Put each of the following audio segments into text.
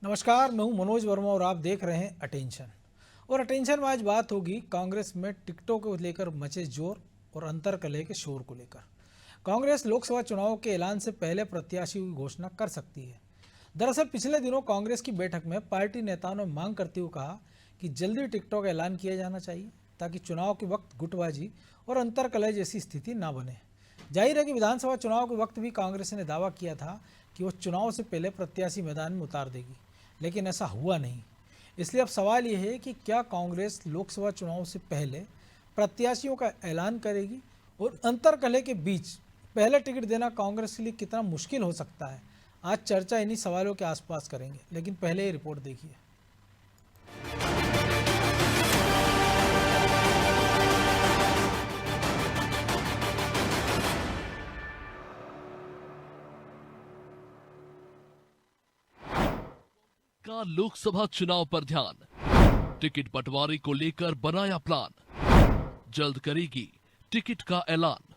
नमस्कार, मैं हूं मनोज वर्मा और आप देख रहे हैं अटेंशन। और अटेंशन में आज बात होगी कांग्रेस में टिकटों को लेकर मचे जोर और अंतर्कलह के शोर को लेकर। कांग्रेस लोकसभा चुनाव के ऐलान से पहले प्रत्याशी की घोषणा कर सकती है। दरअसल पिछले दिनों कांग्रेस की बैठक में पार्टी नेताओं ने मांग करते हुए कहा कि जल्दी टिकटों का ऐलान किया जाना चाहिए ताकि चुनाव के वक्त गुटबाजी और अंतर्कलह जैसी स्थिति ना बने। जाहिर है कि विधानसभा चुनाव के वक्त भी कांग्रेस ने दावा किया था कि वो चुनाव से पहले प्रत्याशी मैदान में उतार देगी, लेकिन ऐसा हुआ नहीं। इसलिए अब सवाल ये है कि क्या कांग्रेस लोकसभा चुनाव से पहले प्रत्याशियों का ऐलान करेगी और अंतर्कलह के बीच पहले टिकट देना कांग्रेस के लिए कितना मुश्किल हो सकता है। आज चर्चा इन्हीं सवालों के आसपास करेंगे, लेकिन पहले ये रिपोर्ट देखिए। का लोकसभा चुनाव पर ध्यान, टिकट बंटवारे को लेकर बनाया प्लान, जल्द करेगी टिकट का ऐलान।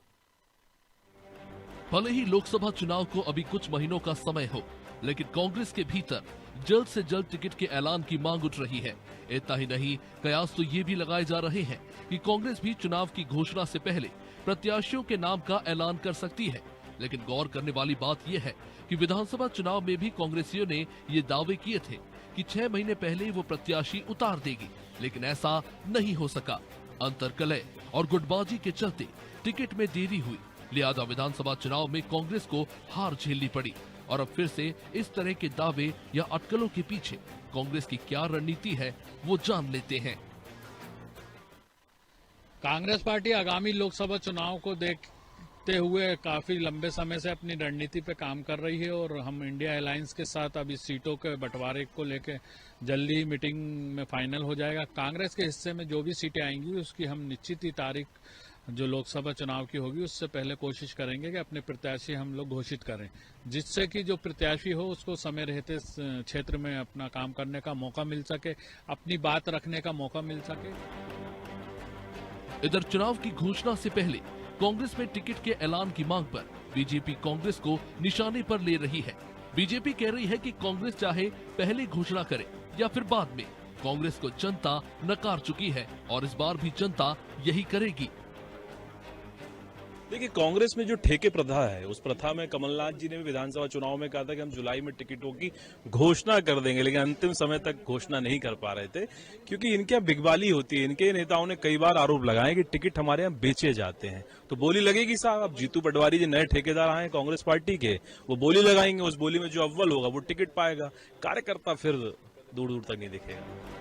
भले ही लोकसभा चुनाव को अभी कुछ महीनों का समय हो, लेकिन कांग्रेस के भीतर जल्द से जल्द टिकट के ऐलान की मांग उठ रही है। इतना ही नहीं, कयास तो ये भी लगाए जा रहे हैं कि कांग्रेस भी चुनाव की घोषणा से पहले प्रत्याशियों के नाम का ऐलान कर सकती है। लेकिन गौर करने वाली बात यह है कि विधानसभा चुनाव में भी कांग्रेसियों ने ये दावे किए थे कि 6 महीने पहले वो प्रत्याशी उतार देगी, लेकिन ऐसा नहीं हो सका। अंतर्कलह और गुटबाजी के चलते टिकट में देरी हुई, लिहाजा विधानसभा चुनाव में कांग्रेस को हार झेलनी पड़ी। और अब फिर से इस तरह के दावे या अटकलों के पीछे कांग्रेस की क्या रणनीति है, वो जान लेते हैं। कांग्रेस पार्टी आगामी लोकसभा चुनाव को देखते हुए काफी लंबे समय से अपनी रणनीति पे काम कर रही है और हम इंडिया अलायंस के साथ अभी सीटों के बंटवारे को लेकर जल्दी ही मीटिंग में फाइनल हो जाएगा। कांग्रेस के हिस्से में जो भी सीटें आएंगी उसकी हम निश्चित ही तारीख जो लोकसभा चुनाव की होगी उससे पहले कोशिश करेंगे कि अपने प्रत्याशी हम लोग घोषित करें, जिससे कि जो प्रत्याशी हो उसको समय रहते क्षेत्र में अपना काम करने का मौका मिल सके, अपनी बात रखने का मौका मिल सके। इधर चुनाव की घोषणा से पहले कांग्रेस में टिकट के ऐलान की मांग पर बीजेपी कांग्रेस को निशाने पर ले रही है। बीजेपी कह रही है कि कांग्रेस चाहे पहले घोषणा करे या फिर बाद में, कांग्रेस को जनता नकार चुकी है और इस बार भी जनता यही करेगी। देखिए, कांग्रेस में जो ठेके प्रथा है उस प्रथा में कमलनाथ जी ने भी विधानसभा चुनाव में कहा था कि हम जुलाई में टिकटों की घोषणा कर देंगे, लेकिन अंतिम समय तक घोषणा नहीं कर पा रहे थे क्योंकि इनके यहाँ बिगबाली होती है। इनके नेताओं ने कई बार आरोप लगाए कि टिकट हमारे यहाँ बेचे जाते हैं। तो बोली लगेगी साहब, अब जीतू पटवारी जी नए ठेकेदार आए कांग्रेस पार्टी के, वो बोली लगाएंगे, उस बोली में जो अव्वल होगा वो टिकट पाएगा। कार्यकर्ता फिर दूर दूर तक नहीं दिखेगा।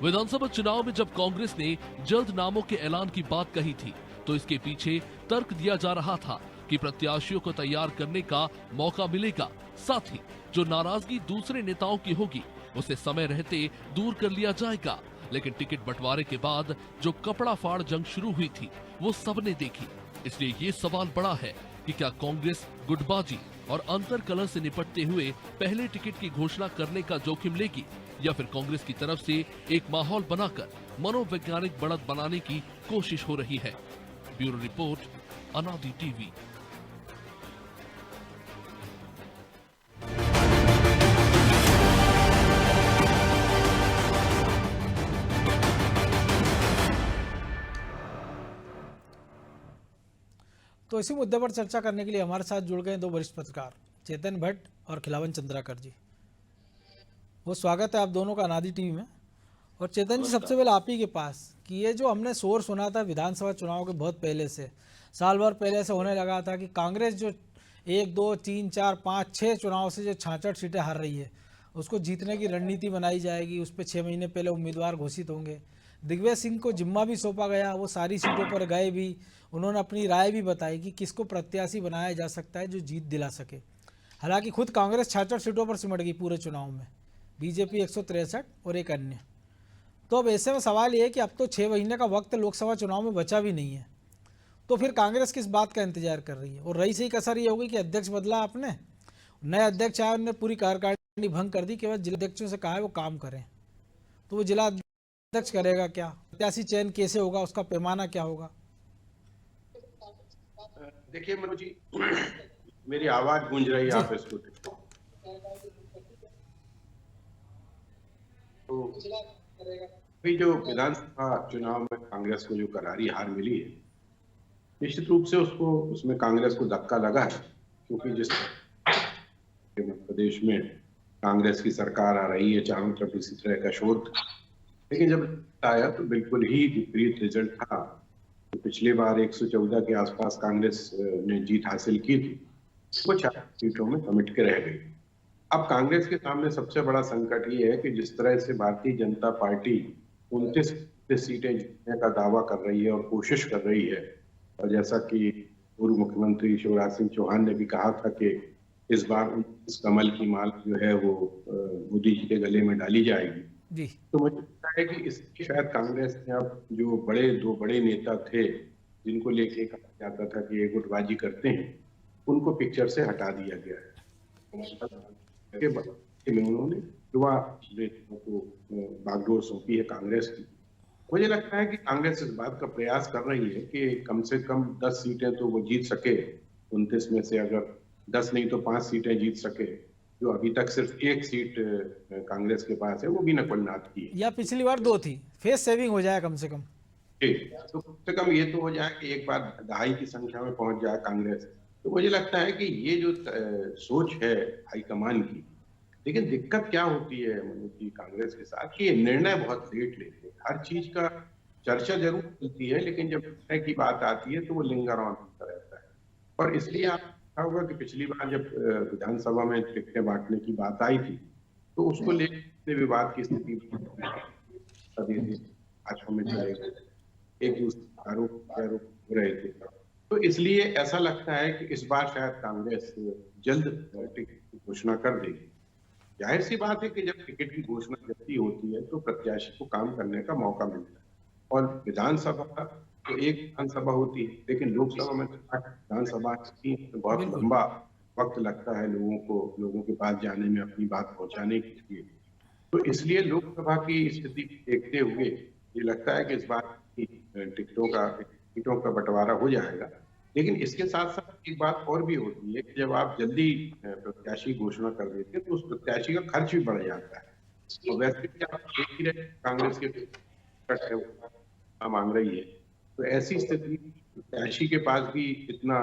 विधानसभा चुनाव में जब कांग्रेस ने जल्द नामों के ऐलान की बात कही थी, तो इसके पीछे तर्क दिया जा रहा था कि प्रत्याशियों को तैयार करने का मौका मिलेगा, साथ ही जो नाराजगी दूसरे नेताओं की होगी उसे समय रहते दूर कर लिया जाएगा। लेकिन टिकट बंटवारे के बाद जो कपड़ा फाड़ जंग शुरू हुई थी वो सबने देखी। इसलिए ये सवाल बड़ा है कि क्या कांग्रेस गुटबाजी और अंतर्कलह से निपटते हुए पहले टिकट की घोषणा करने का जोखिम लेगी, या फिर कांग्रेस की तरफ से एक माहौल बनाकर मनोवैज्ञानिक बढ़त बनाने की कोशिश हो रही है। ब्यूरो रिपोर्ट, अनादि टीवी। तो इसी मुद्दे पर चर्चा करने के लिए हमारे साथ जुड़ गए दो वरिष्ठ पत्रकार चेतन भट्ट और खिलावन चंद्राकर जी। वो स्वागत है आप दोनों का अनादि टीवी में। और चेतन जी, सबसे पहले आप ही के पास कि ये जो हमने शोर सुना था विधानसभा चुनाव के बहुत पहले से, साल भर पहले से होने लगा था कि कांग्रेस जो 1, 2, 3, 4, 5, 6 चुनाव से जो 66 सीटें हार रही है उसको जीतने की रणनीति बनाई जाएगी, उस पर 6 महीने पहले उम्मीदवार घोषित होंगे। दिग्विजय सिंह को जिम्मा भी सौंपा गया, वो सारी सीटों पर गए भी, उन्होंने अपनी राय भी बताई कि किसको प्रत्याशी बनाया जा सकता है जो जीत दिला सके। हालांकि खुद कांग्रेस 66 सीटों पर सिमट गई पूरे चुनाव में, बीजेपी 163 और एक अन्य। तो अब ऐसे में सवाल ये है कि अब तो 6 महीने का वक्त लोकसभा चुनाव में बचा भी नहीं है, तो फिर कांग्रेस किस बात का इंतजार कर रही है। और रही सही कसर ये होगी कि अध्यक्ष बदला आपने, नए अध्यक्ष आए, उन्होंने पूरी कार्यकारिणी भंग कर दी, केवल जिला अध्यक्षों से कहा है वो काम करें। तो वो जिला अध्यक्ष करेगा क्या, प्रत्याशी चयन कैसे होगा, उसका पैमाना क्या होगा? देखिए मनोज जी, मेरी आवाज गूंज रही है, आप इसको अभी जो विधानसभा चुनाव में कांग्रेस को जो करारी हार मिली है, निश्चित रूप से उसमें कांग्रेस को धक्का लगा है, क्योंकि जिस मध्य प्रदेश में कांग्रेस की सरकार आ रही है, चारों तरफ इसी तरह का शोर था, लेकिन जब आया तो बिल्कुल ही विपरीत रिजल्ट था। तो पिछली बार 114 के आसपास कांग्रेस ने जीत हासिल की थी, वो 4 सीटों में कमिट के रह गई। अब कांग्रेस के सामने सबसे बड़ा संकट ये है कि जिस तरह से भारतीय जनता पार्टी 29 सीटें जीतने का दावा कर रही है और कोशिश कर रही है, और जैसा कि पूर्व मुख्यमंत्री शिवराज सिंह चौहान ने भी कहा था कि इस बार इस कमल की माल जो है वो मोदी जी के गले में डाली जाएगी जी। तो मुझे लगता है कि इसकी शायद कांग्रेस ने अब जो दो बड़े नेता थे जिनको लेके कहा जाता था कि ये गुटबाजी करते हैं, उनको पिक्चर से हटा दिया गया है। उन्होंने युवा नेताओं को बागडोर सौंपी है कांग्रेस की। मुझे लगता है कि कांग्रेस इस बात का प्रयास कर रही है कि कम से कम 10 सीटें तो वो जीत सके, 29 में से अगर 10 नहीं तो 5 सीटें जीत सके। जो अभी तक सिर्फ 1 सीट कांग्रेस के पास है, वो भी नकुलनाथ की है, या पिछली बार 2 थी। फेस सेविंग हो जाए कम से कम। तो कम से कम ये तो हो जाए कि एक बार 2.5 की संख्या में पहुंच जाए कांग्रेस। तो मुझे लगता है कि ये जो सोच है हाईकमान की, लेकिन दिक्कत क्या होती है मनोज जी कांग्रेस के साथ कि ये निर्णय बहुत लेट लेते हैं। हर चीज का चर्चा जरूर चलती है, लेकिन जब निर्णय की बात आती है तो वो लिंगर ऑन होता रहता है। और इसलिए आप देखा होगा कि पिछली बार जब विधानसभा में टिकटें बांटने की बात आई थी तो उसको लेकर विवाद की स्थिति भाजपा में चले गए, एक दूसरे आरोप हो रहे थे। तो इसलिए ऐसा लगता है कि इस बार शायद कांग्रेस जल्द टिकट की घोषणा कर देगी। जाहिर सी बात है कि जब टिकट की घोषणा जल्दी होती है तो प्रत्याशी को काम करने का मौका मिलता है। और विधानसभा तो एक विधानसभा होती है, लेकिन लोकसभा में 8 विधानसभा बहुत लंबा वक्त लगता है लोगों के पास जाने में, अपनी बात पहुंचाने के लिए। तो इसलिए लोकसभा की स्थिति देखते हुए ये लगता है कि इस बार टिकटों का बंटवारा हो जाएगा। लेकिन इसके साथ साथ एक बात और भी होती है कि जब आप जल्दी प्रत्याशी घोषणा कर देते हैं तो उस प्रत्याशी का खर्च भी बढ़ जाता है। तो वैसे भी आप देख ही रहे कांग्रेस के मांग रही है, तो ऐसी स्थिति प्रत्याशी के पास भी इतना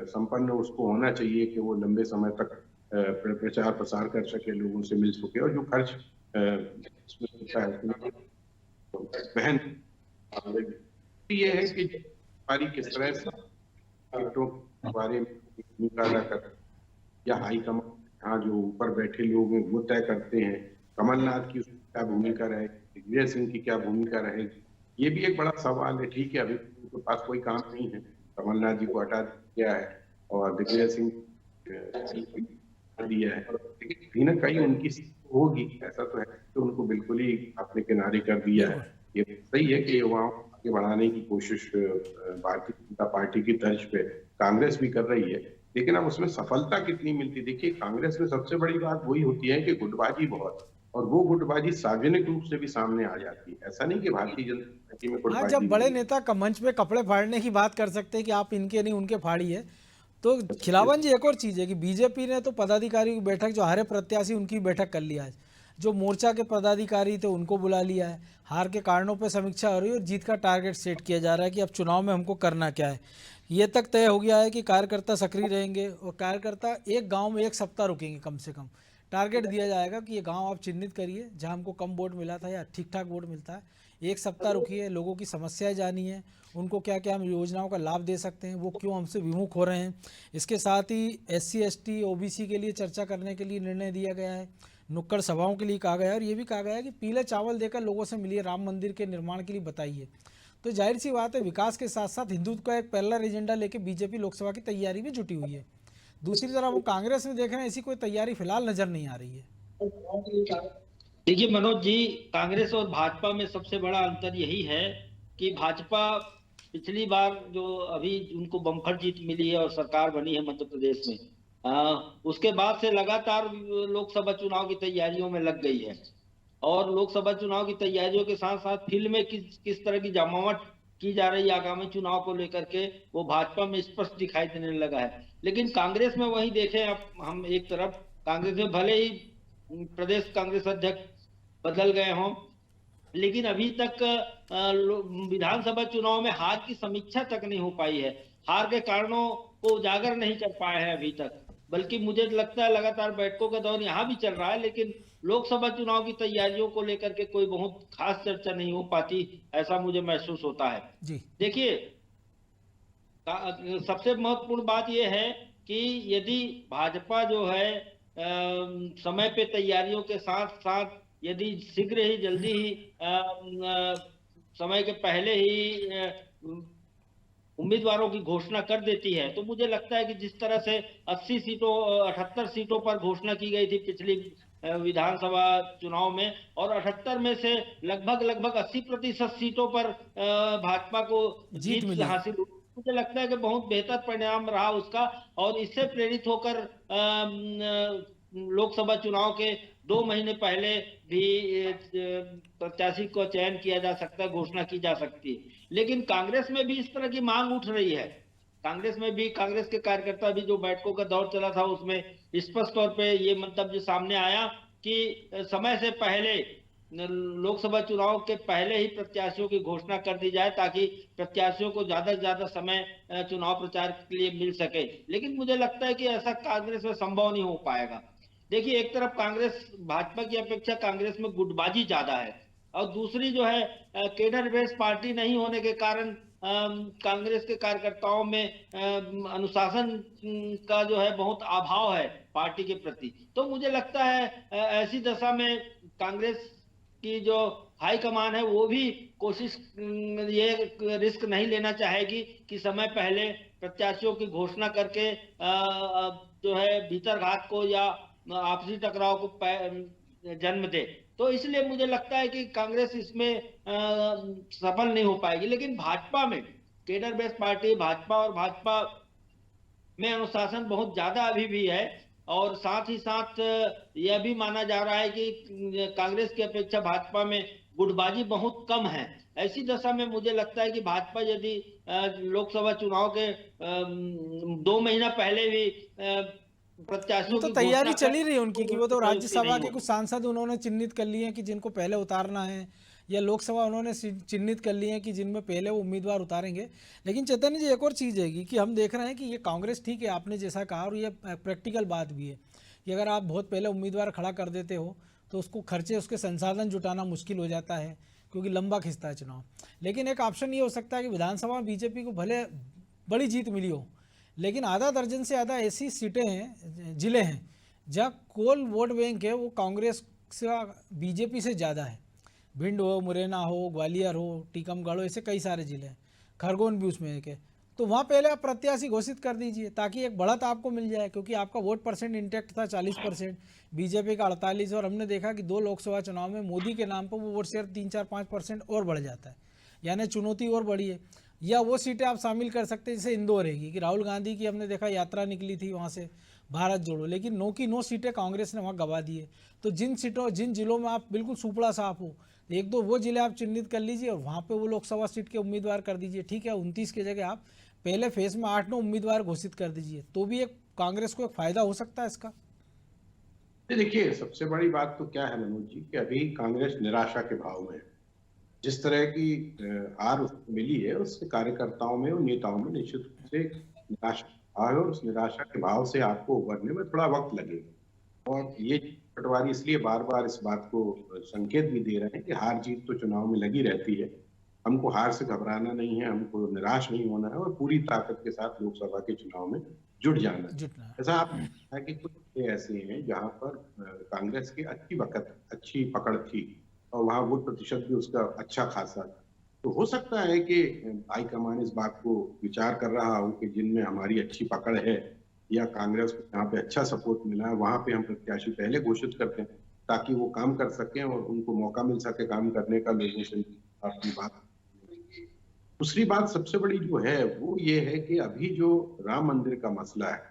संपन्न उसको होना चाहिए कि वो लंबे समय तक प्रचार प्रसार कर सके, लोगों से मिल सके, और जो खर्च बहन ये है कि हमारी किस तरह से टिकटों के बारे में भूमिका अदा कर, या हाईकमान यहाँ जो ऊपर बैठे लोग हैं वो तय करते हैं, कमलनाथ की क्या भूमिका रहेगी, दिग्विजय सिंह की क्या भूमिका रहेगी, ये भी एक बड़ा सवाल है। ठीक है, अभी उनके पास कोई काम नहीं है, कमलनाथ जी को हटा दिया है और दिग्विजय सिंह दिया है, लेकिन कहीं ना कहीं उनकी होगी, ऐसा तो है कि उनको बिल्कुल ही अपने किनारे कर दिया है। ये सही है कि युवाओं को आगे बढ़ाने की कोशिश भारतीय जनता पार्टी की तर्ज पे कांग्रेस भी कर रही है, लेकिन अब उसमें सफलता कितनी मिलती। देखिए, कांग्रेस में सबसे बड़ी बात वही होती है कि गुटबाजी बहुत, और वो गुटबाजी सार्वजनिक रूप से भी सामने आ जाती है। ऐसा नहीं कि भारतीय जनता पार्टी में गुटबाजी। जब बड़े नेता का मंच पे कपड़े फाड़ने की बात कर सकते हैं कि आप इनके नहीं उनके फाड़िए, तो खिलावन जी एक और चीज़ है कि बीजेपी ने तो पदाधिकारी की बैठक, जो हारे प्रत्याशी उनकी बैठक कर लिया है, जो मोर्चा के पदाधिकारी थे उनको बुला लिया है, हार के कारणों पर समीक्षा हो रही है और जीत का टारगेट सेट किया जा रहा है कि अब चुनाव में हमको करना क्या है। ये तक तय हो गया है कि कार्यकर्ता सक्रिय रहेंगे और कार्यकर्ता एक गांव में 1 सप्ताह रुकेंगे कम से कम। टारगेट दिया जाएगा कि ये गांव आप चिन्हित करिए जहां हमको कम वोट मिला था या ठीक ठाक वोट मिलता है, 1 सप्ताह रुकिए, लोगों की समस्याएं जानिए, उनको क्या क्या हम योजनाओं का लाभ दे सकते हैं, वो क्यों हमसे विमुख हो रहे हैं। इसके साथ ही SC ST OBC के लिए चर्चा करने के लिए निर्णय दिया गया है, नुक्कड़ सभाओं के लिए कहा गया है, और ये भी कहा गया है कि पीले चावल देकर लोगों से मिलिए, राम मंदिर के निर्माण के लिए बताइए। तो जाहिर सी बात है, विकास के साथ साथ हिंदुत्व का एक पैरेलल एजेंडा लेके बीजेपी लोकसभा की तैयारी में जुटी हुई है। दूसरी तरफ वो कांग्रेस में देख रहे हैं, ऐसी कोई तैयारी फिलहाल नजर नहीं आ रही है। देखिए मनोज जी, कांग्रेस और भाजपा में सबसे बड़ा अंतर यही है कि भाजपा पिछली बार जो अभी उनको बम्पर जीत मिली है और सरकार बनी है मध्य प्रदेश में, उसके बाद से लगातार लोकसभा चुनाव की तैयारियों में लग गई है, और लोकसभा चुनाव की तैयारियों के साथ साथ फील्ड में किस तरह की जमावट की जा रही है आगामी चुनाव को लेकर के, वो भाजपा में स्पष्ट दिखाई देने लगा है। लेकिन कांग्रेस में वही देखें अब हम, एक तरफ कांग्रेस में भले ही प्रदेश कांग्रेस अध्यक्ष बदल गए हों, लेकिन अभी तक विधानसभा चुनाव में हार की समीक्षा तक नहीं हो पाई है, हार के कारणों को उजागर नहीं कर पाए हैं अभी तक। बल्कि मुझे लगता है लगातार बैठकों का दौर यहाँ भी चल रहा है, लेकिन लोकसभा चुनाव की तैयारियों को लेकर के कोई बहुत खास चर्चा नहीं हो पाती, ऐसा मुझे महसूस होता है। जी देखिए, सबसे महत्वपूर्ण बात यह है कि यदि भाजपा जो है समय पे तैयारियों के साथ साथ यदि शीघ्र ही जल्दी ही समय के पहले ही उम्मीदवारों की घोषणा कर देती है, तो मुझे लगता है कि जिस तरह से 80 सीटों 78 सीटों पर घोषणा की गई थी पिछली विधानसभा चुनाव में, और 78 में से लगभग 80% सीटों पर भाजपा को जीत जीत मिली। हासिल हुई। मुझे लगता है कि बहुत बेहतर परिणाम रहा उसका, और इससे प्रेरित होकर लोकसभा चुनाव के 2 महीने पहले भी प्रत्याशी को चयन किया जा सकता है, घोषणा की जा सकती है। लेकिन कांग्रेस में भी इस तरह की मांग उठ रही है। कांग्रेस में भी कांग्रेस के कार्यकर्ता भी जो बैठकों का दौर चला था उसमें स्पष्ट तौर पे ये मंतव्य सामने आया कि समय से पहले लोकसभा चुनाव के पहले ही प्रत्याशियों की घोषणा कर दी जाए, ताकि प्रत्याशियों को ज्यादा से ज्यादा समय चुनाव प्रचार के लिए मिल सके। लेकिन मुझे लगता है कि ऐसा कांग्रेस में संभव नहीं हो पाएगा। देखिए, एक तरफ कांग्रेस भाजपा की अपेक्षा कांग्रेस में गुटबाजी ज्यादा है, और दूसरी जो है केडर बेस्ड पार्टी नहीं होने के कारण कांग्रेस के कार्यकर्ताओं में अनुशासन का जो है बहुत अभाव है पार्टी के प्रति। तो मुझे लगता है ऐसी दशा में कांग्रेस की जो हाईकमान है वो भी कोशिश ये रिस्क नहीं लेना चाहेगी कि समय पहले प्रत्याशियों की घोषणा करके जो है भीतरघात को या आपसी टकराव को जन्म दे। तो इसलिए मुझे लगता है कि कांग्रेस इसमें सफल नहीं हो पाएगी। लेकिन भाजपा में केडर बेस्ड पार्टी भाजपा, और भाजपा में अनुशासन बहुत ज्यादा अभी भी है, और साथ ही साथ यह भी माना जा रहा है कि कांग्रेस की अपेक्षा भाजपा में गुटबाजी बहुत कम है। ऐसी दशा में मुझे लगता है कि भाजपा यदि लोकसभा चुनाव के 2 महीना पहले भी प्रत्याशियों तो की तैयारी घोषणा चल ही रही है उनकी कि वो तो प्रयुक्ति राज्यसभा नहीं के होगी। कुछ सांसद उन्होंने चिन्हित कर लिए हैं कि जिनको पहले उतारना है, या लोकसभा उन्होंने चिन्हित कर लिए हैं कि जिनमें पहले वो उम्मीदवार उतारेंगे। लेकिन चैतन्य जी, एक और चीज़ है कि हम देख रहे हैं कि ये कांग्रेस, ठीक है आपने जैसा कहा, और ये प्रैक्टिकल बात भी है कि अगर आप बहुत पहले उम्मीदवार खड़ा कर देते हो तो उसको खर्चे, उसके संसाधन जुटाना मुश्किल हो जाता है, क्योंकि लंबा खिंचता है चुनाव। लेकिन एक ऑप्शन ये हो सकता है कि विधानसभा में बीजेपी को भले बड़ी जीत मिली हो, लेकिन आधा दर्जन से ज़्यादा ऐसी सीटें हैं, जिले हैं जहाँ कुल वोट बैंक है वो कांग्रेस का बीजेपी से ज़्यादा है। भिंड हो, मुरैना हो, ग्वालियर हो, टीकमगढ़ हो, ऐसे कई सारे जिले हैं, खरगोन भी उसमें एक है। तो वहाँ पहले आप प्रत्याशी घोषित कर दीजिए ताकि एक बढ़त आपको मिल जाए, क्योंकि आपका वोट परसेंट इंटैक्ट था 40%, बीजेपी का 48%, और हमने देखा कि 2 लोकसभा चुनाव में मोदी के नाम पर वो वोट शेयर 3-4-5% और बढ़ जाता है, यानी चुनौती और बढ़ी है। या वो सीटें आप शामिल कर सकते हैं, जैसे इंदौर रहेगी कि राहुल गांधी की हमने देखा यात्रा निकली थी वहाँ से भारत जोड़ो, लेकिन 9 की 9 सीटें कांग्रेस ने वहाँ गवा दी है। तो जिन जिलों में आप बिल्कुल सुपड़ा साफ हो, 1-2 वो जिले आप चिन्हित कर लीजिए और वहाँ पे वो लोकसभा सीट के उम्मीदवार कर दीजिए। ठीक है, 29 की जगह आप पहले फेज में 8-9 उम्मीदवार घोषित कर दीजिए, तो भी एक कांग्रेस को एक फायदा हो सकता है इसका। देखिए, सबसे बड़ी बात तो क्या है मनोज जी कि अभी कांग्रेस निराशा के भाव में है। जिस तरह की हार उसको मिली है, उससे कार्यकर्ताओं में और नेताओं में निश्चित रूप से निराशा है, और उस निराशा के भाव से आपको उभरने में थोड़ा वक्त लगेगा। और ये पटवारी इसलिए बार बार इस बात को संकेत भी दे रहे हैं कि हार जीत तो चुनाव में लगी रहती है, हमको हार से घबराना नहीं है, हमको निराश नहीं होना है, और पूरी ताकत के साथ लोकसभा के चुनाव में जुट जाना है। ऐसा आप है कि कुछ ऐसे हैं जहां पर कांग्रेस की अच्छी पकड़ थी, और वहां वोट प्रतिशत भी उसका अच्छा खासा था। तो हो सकता है कि हाईकमान इस बात को विचार कर रहा हो कि जिनमें हमारी अच्छी पकड़ है या कांग्रेस को यहाँ पे अच्छा सपोर्ट मिला है, वहां पे हम प्रत्याशी पहले घोषित करते हैं ताकि वो काम कर सकें और उनको मौका मिल सके काम करने का, लोगों से अपनी बात। दूसरी बात सबसे बड़ी जो है वो ये है कि अभी जो राम मंदिर का मसला है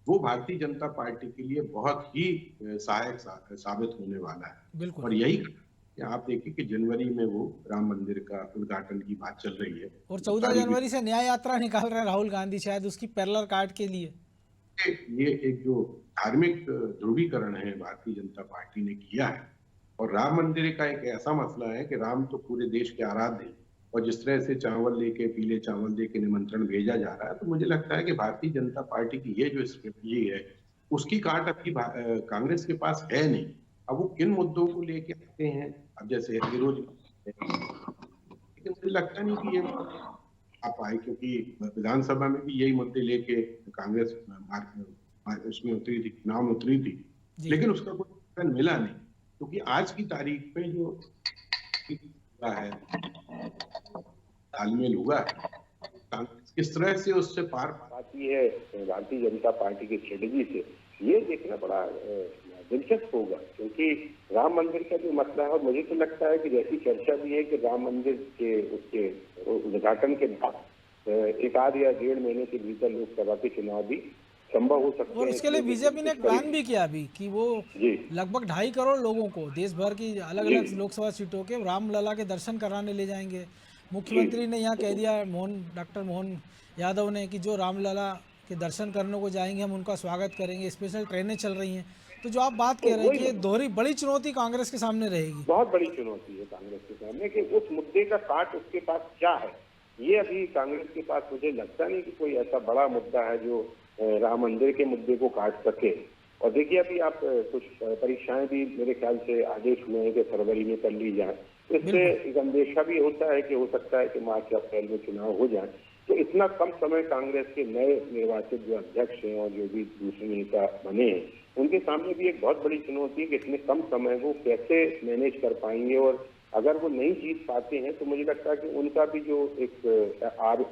वो भारतीय जनता पार्टी के लिए बहुत ही सहायक साबित होने वाला है। बिल्कुल। और यही आप देखिए कि जनवरी में वो राम मंदिर का उद्घाटन की बात चल रही है, और 14 जनवरी से न्याय यात्रा निकाल रहे हैं राहुल गांधी, शायद उसकी पैरेलल कार्ड के लिए। ये एक जो धार्मिक ध्रुवीकरण है भारतीय जनता पार्टी ने किया है, और राम मंदिर का एक ऐसा मसला है कि राम तो पूरे देश के आराध्य हैं, और जिस तरह से चावल लेके, पीले चावल लेके निमंत्रण भेजा जा रहा है, तो मुझे लगता है कि भारतीय जनता पार्टी की ये जो स्ट्रेटजी है, उसकी काट अभी कांग्रेस के पास है नहीं। अब वो किन मुद्दों को लेके आते हैं, अब जैसे बेरोजगार, लेकिन मुझे लगता नहीं कि ये आ पाए, क्योंकि विधानसभा में भी यही मुद्दे लेके कांग्रेस उसमें उतरी थी, चुनाव में उतरी थी, जी। लेकिन उसका कोई फल मिला नहीं, क्योंकि आज की तारीख में जो हुआ है, तालमेल हुआ है, कांग्रेस किस तरह से उससे पार पाती है भारतीय जनता पार्टी की स्ट्रेटेजी से, ये देखना बड़ा दिलचस्प होगा। क्योंकि राम मंदिर का जो मसला है, और मुझे तो लगता है कि जैसी चर्चा भी है कि राम मंदिर के उसके उद्घाटन के बाद एक आध या 1.5 महीने के भीतर लोकसभा के चुनाव भी संभव हो सकते हैं। और उसके लिए बीजेपी ने एक प्लान भी किया अभी कि वो जी लगभग 2.5 करोड़ लोगों को देश भर की अलग अलग लोकसभा सीटों के रामलला के दर्शन कराने ले जाएंगे। मुख्यमंत्री ने यहाँ कह दिया, डॉक्टर मोहन यादव ने, कि जो रामलला के दर्शन करने को जाएंगे हम उनका स्वागत करेंगे, स्पेशल ट्रेनें चल रही हैं। तो जो आप बात कह रहे हैं कि ये दोहरी बड़ी चुनौती कांग्रेस के सामने रहेगी, बहुत बड़ी चुनौती है कांग्रेस के सामने कि उस मुद्दे का काट उसके पास क्या है। ये अभी कांग्रेस के पास मुझे लगता नहीं कि कोई ऐसा बड़ा मुद्दा है जो राम मंदिर के मुद्दे को काट सके। और देखिए अभी आप कुछ परीक्षाएं भी मेरे ख्याल से आदेश हुए हैं कि फरवरी में कर ली जाए, तो इससे एक अंदेशा भी होता है कि हो सकता है कि मार्च या अप्रैल में चुनाव हो जाए। तो इतना कम समय कांग्रेस के नए निर्वाचित जो अध्यक्ष हैं और जो भी दूसरे नेता बने हैं, उनके सामने भी एक बहुत बड़ी चुनौती है कि इतने कम समय को कैसे मैनेज कर पाएंगे। और अगर वो नहीं जीत पाते हैं तो मुझे लगता है कि उनका भी जो एक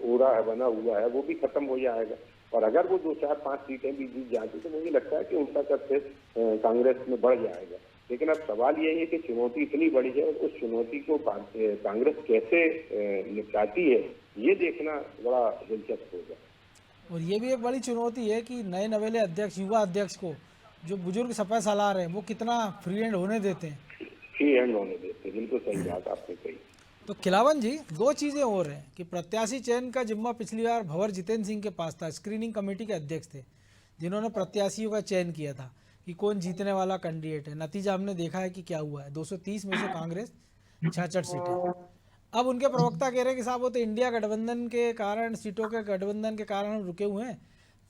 ओरा बना हुआ है वो भी खत्म हो जाएगा। और अगर वो 2, 4, 5 सीटें भी जीत जाती तो मुझे लगता है कि उनका सक्सेस कांग्रेस में बढ़ जाएगा। लेकिन अब सवाल यही है कि चुनौती इतनी बड़ी है और उस चुनौती को कांग्रेस कैसे निपटाती है, ये देखना बड़ा दिलचस्प होगा। और ये भी एक बड़ी चुनौती है कि नए नवेले अध्यक्ष, युवा अध्यक्ष को जो बुजुर्ग सपा सालार हैं वो कितना फ्री हैंड होने देते हैं। फ्री हैंड होने देते हैं, बिल्कुल सही बात आपने कही। तो खिलावन जी, 2 चीज़ें और हैं कि प्रत्याशी चयन का जिम्मा पिछली बार भंवर जितेंद्र सिंह के पास था। स्क्रीनिंग कमेटी के अध्यक्ष थे जिन्होंने प्रत्याशियों का चयन किया था कि कौन जीतने वाला कैंडिडेट है। नतीजा हमने देखा है कि क्या हुआ है, 230 में से कांग्रेस 66 सीटें। अब उनके प्रवक्ता कह रहे हैं कि साहब वो तो इंडिया गठबंधन के कारण, सीटों के गठबंधन के कारण हम रुके हुए हैं।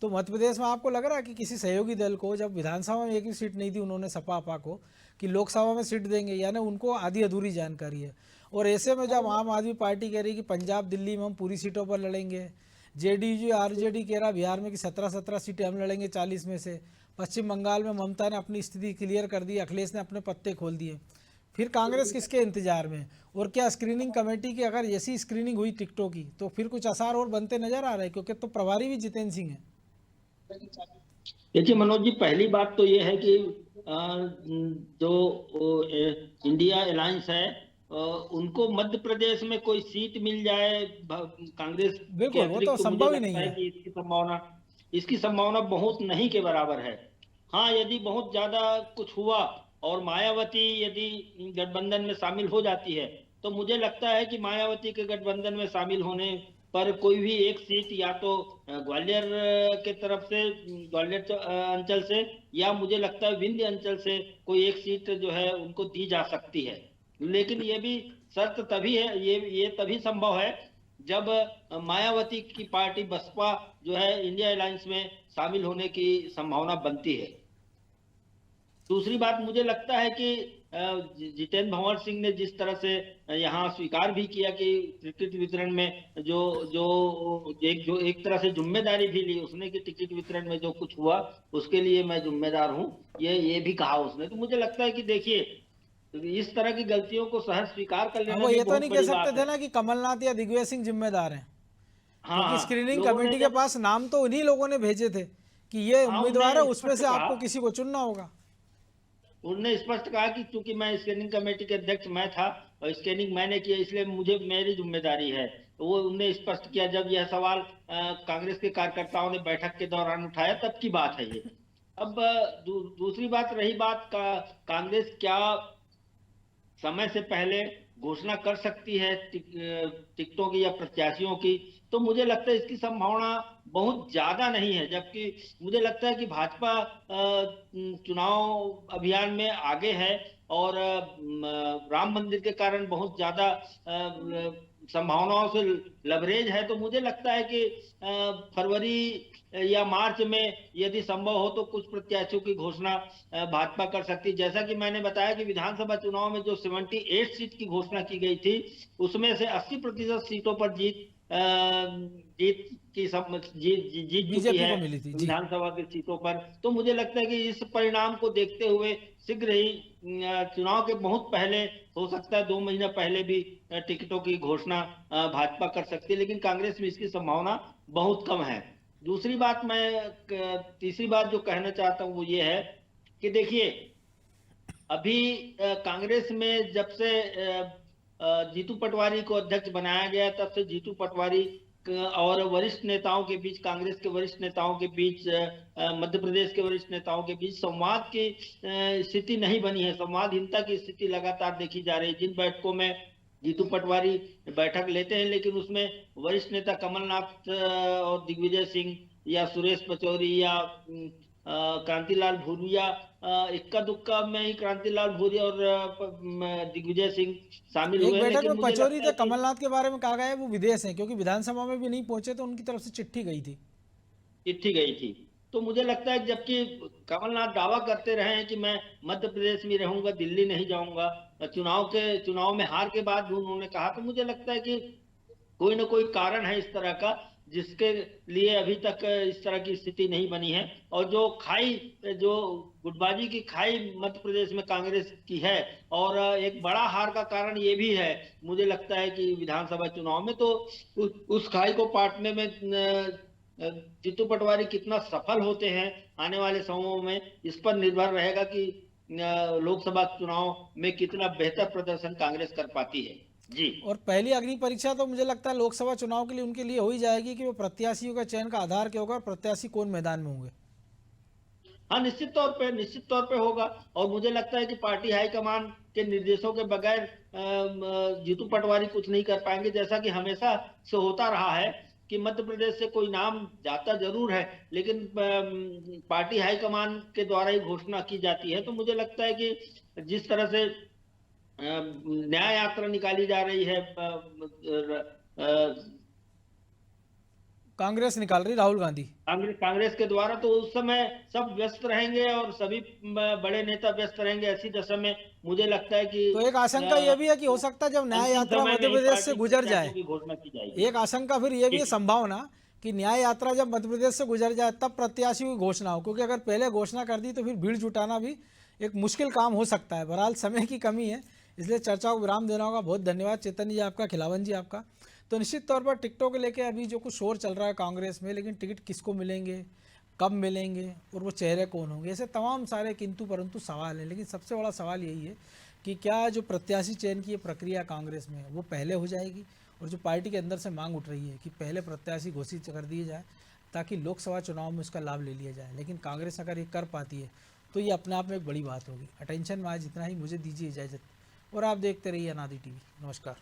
तो मध्य प्रदेश में आपको लग रहा है कि किसी सहयोगी दल को, जब विधानसभा में एक भी सीट नहीं दी उन्होंने सपा आपा को, कि लोकसभा में सीट देंगे, यानी उनको आधी अधूरी जानकारी है। और ऐसे में जब आम आदमी पार्टी कह रही है कि पंजाब दिल्ली में हम पूरी सीटों पर लड़ेंगे, जेडीयू आरजेडी कह रहा बिहार में कि 17 सीटें हम लड़ेंगे 40 में से, पश्चिम बंगाल में ममता ने अपनी स्थिति क्लियर कर दी, अखिलेश ने अपने पत्ते खोल दिए, फिर कांग्रेस किसके इंतजार में? और क्या स्क्रीनिंग कमेटी की अगर ऐसी स्क्रीनिंग हुई टिकटों की तो फिर कुछ आसार और बनते नजर आ रहे हैं, क्योंकि तो प्रभारी भी जितेंद्र सिंह है। देखिए मनोज जी, पहली बात तो ये है कि जो इंडिया अलायंस है उनको मध्य प्रदेश में कोई सीट मिल जाए कांग्रेस, बिल्कुल, वो तो संभव ही नहीं है कि इसकी संभावना बहुत नहीं के बराबर है। हाँ, यदि बहुत ज्यादा कुछ हुआ और मायावती यदि गठबंधन में शामिल हो जाती है तो मुझे लगता है कि मायावती के गठबंधन में शामिल होने पर कोई भी एक सीट या तो ग्वालियर के तरफ से, ग्वालियर अंचल से, या मुझे लगता है विंध्य अंचल से कोई एक सीट जो है उनको दी जा सकती है। लेकिन ये भी शर्त तभी है, ये तभी संभव है जब मायावती की पार्टी बसपा जो है इंडिया अलायंस में शामिल होने की संभावना बनती है। दूसरी बात, मुझे लगता है कि जितेंद्र भंवर सिंह ने जिस तरह से यहाँ स्वीकार भी किया कि टिकट वितरण में जो एक तरह से जिम्मेदारी भी ली उसने कि टिकट वितरण में जो कुछ हुआ उसके लिए मैं जिम्मेदार हूँ, ये भी कहा उसने। तो मुझे लगता है कि देखिए इस तरह की गलतियों को सहज स्वीकार कर लेना, वो ये तो नहीं कह सकते थे ना कि कमलनाथ या दिग्विजय सिंह जिम्मेदार हैं। हाँ, स्क्रीनिंग कमेटी के पास नाम तो उन्हीं लोगों ने भेजे थे कि ये उम्मीदवार है, उसमें से आपको किसी को चुनना होगा। उन्होंने स्पष्ट कहा कि क्योंकि मैं स्क्रीनिंग कमेटी के अध्यक्ष मैं था और स्क्रीनिंग मैंने किया इसलिए मुझे मेरी जिम्मेदारी है। तो वो उन्होंने स्पष्ट किया। जब यह सवाल कांग्रेस के कार्यकर्ताओं ने बैठक के दौरान उठाया तब की बात है ये। अब दूसरी बात रही बात का, कांग्रेस क्या समय से पहले घोषणा कर सकती है टिकटों की या प्रत्याशियों की, तो मुझे लगता है इसकी संभावना बहुत ज्यादा नहीं है। जबकि मुझे लगता है कि भाजपा चुनाव अभियान में आगे है और राम मंदिर के कारण बहुत ज्यादा संभावनाओं से लवरेज है, तो मुझे लगता है कि फरवरी या मार्च में यदि संभव हो तो कुछ प्रत्याशियों की घोषणा भाजपा कर सकती है। जैसा कि मैंने बताया कि विधानसभा चुनाव में जो 78 सीट की घोषणा की गई थी, उसमें से 80% सीटों पर जीत जीत चुकी बीजेपी है को मिली थी जी। विधानसभा की सीटों पर। तो मुझे लगता है कि इस परिणाम को देखते हुए शीघ्र ही चुनाव के बहुत पहले, हो सकता है 2 महीना पहले भी टिकटों की घोषणा भाजपा कर सकती है, लेकिन कांग्रेस में इसकी संभावना बहुत कम है। दूसरी बात, तीसरी बात जो कहना चाहता हूं वो ये है कि देखिए, अभी कांग्रेस में जब से जीतू पटवारी को अध्यक्ष बनाया गया, तब से जीतू पटवारी और वरिष्ठ नेताओं के बीच, कांग्रेस के वरिष्ठ नेताओं के बीच, मध्य प्रदेश के वरिष्ठ नेताओं के बीच संवाद की स्थिति नहीं बनी है। संवादहीनता की स्थिति लगातार देखी जा रही है। जिन बैठकों में जीतू पटवारी बैठक लेते हैं, लेकिन उसमें वरिष्ठ नेता कमलनाथ और दिग्विजय सिंह या सुरेश पचौरी या क्रांतिलाल भूरिया, इक्का दुक्का में ही क्रांतिलाल भूरिया और दिग्विजय सिंह शामिल एक हुए। बैठक लेकिन में मुझे पचौरी लगता थे, है कि कमलनाथ के बारे में कहा गया है वो विदेश हैं, क्योंकि विधानसभा में भी नहीं पहुंचे तो उनकी तरफ से चिट्ठी गई थी। चिट्ठी गई थी। तो मुझे लगता है जबकि कमलनाथ दावा करते रहे हैं कि मैं मध्य प्रदेश में रहूंगा, दिल्ली नहीं जाऊंगा, चुनाव में हार के बाद भी उन्होंने कहा, तो मुझे लगता है कि कोई ना कोई कारण है इस तरह का, जिसके लिए अभी तक इस तरह की स्थिति नहीं बनी है। और जो गुटबाजी की खाई मध्य प्रदेश में कांग्रेस की है, और एक बड़ा हार का कारण ये भी है मुझे लगता है कि विधानसभा चुनाव में, तो उस खाई को पाटने में जीतू पटवारी कितना सफल होते हैं आने वाले समयों में, इस पर निर्भर रहेगा कि लोकसभा चुनाव में कितना बेहतर प्रदर्शन कांग्रेस कर पाती है जी। और पहली अग्नि परीक्षा तो मुझे लगता है लोकसभा चुनाव के लिए उनके लिए हो ही जाएगी कि वो प्रत्याशियों का चयन का आधार क्या होगा और प्रत्याशी कौन मैदान में होंगे। हाँ, निश्चित तौर पे होगा। और मुझे लगता है कि पार्टी हाईकमान के निर्देशों के बगैर जीतू पटवारी कुछ नहीं कर पाएंगे, जैसा कि हमेशा से होता रहा है कि मध्य प्रदेश से कोई नाम जाता जरूर है, लेकिन पार्टी हाईकमान के द्वारा ही घोषणा की जाती है। तो मुझे लगता है कि जिस तरह से न्याय यात्रा निकाली जा रही है, कांग्रेस निकाल रही, राहुल गांधी कांग्रेस के द्वारा, तो उस समय सब व्यस्त रहेंगे और सभी बड़े नेता व्यस्त रहेंगे। ऐसी दशा में मुझे लगता है कि तो एक आशंका ये भी है कि हो सकता है जब न्याय यात्रा मध्य प्रदेश से गुजर जाए, घोषणा की जाएगी। एक आशंका फिर ये भी है, संभावना कि न्याय यात्रा जब मध्य प्रदेश से गुजर जाए तब प्रत्याशियों की घोषणा हो, क्योंकि अगर पहले घोषणा कर दी तो फिर भीड़ जुटाना भी एक मुश्किल काम हो सकता है। बहरहाल समय की कमी है, इसलिए चर्चा को विराम देना होगा। बहुत धन्यवाद चेतन जी आपका, खिलावन जी आपका। तो निश्चित तौर पर टिकटों को लेके अभी जो कुछ शोर चल रहा है कांग्रेस में, लेकिन टिकट किसको मिलेंगे, कब मिलेंगे और वो चेहरे कौन होंगे, ऐसे तमाम सारे किंतु परंतु सवाल हैं। लेकिन सबसे बड़ा सवाल यही है कि क्या जो प्रत्याशी चयन की ये प्रक्रिया कांग्रेस में वो पहले हो जाएगी, और जो पार्टी के अंदर से मांग उठ रही है कि पहले प्रत्याशी घोषित कर दिए जाए ताकि लोकसभा चुनाव में उसका लाभ ले लिया जाए। लेकिन कांग्रेस अगर ये कर पाती है तो ये अपने आप में एक बड़ी बात होगी। अटेंशन में आज इतना ही, मुझे दीजिए इजाज़त और आप देखते रहिए अनादि टीवी। नमस्कार।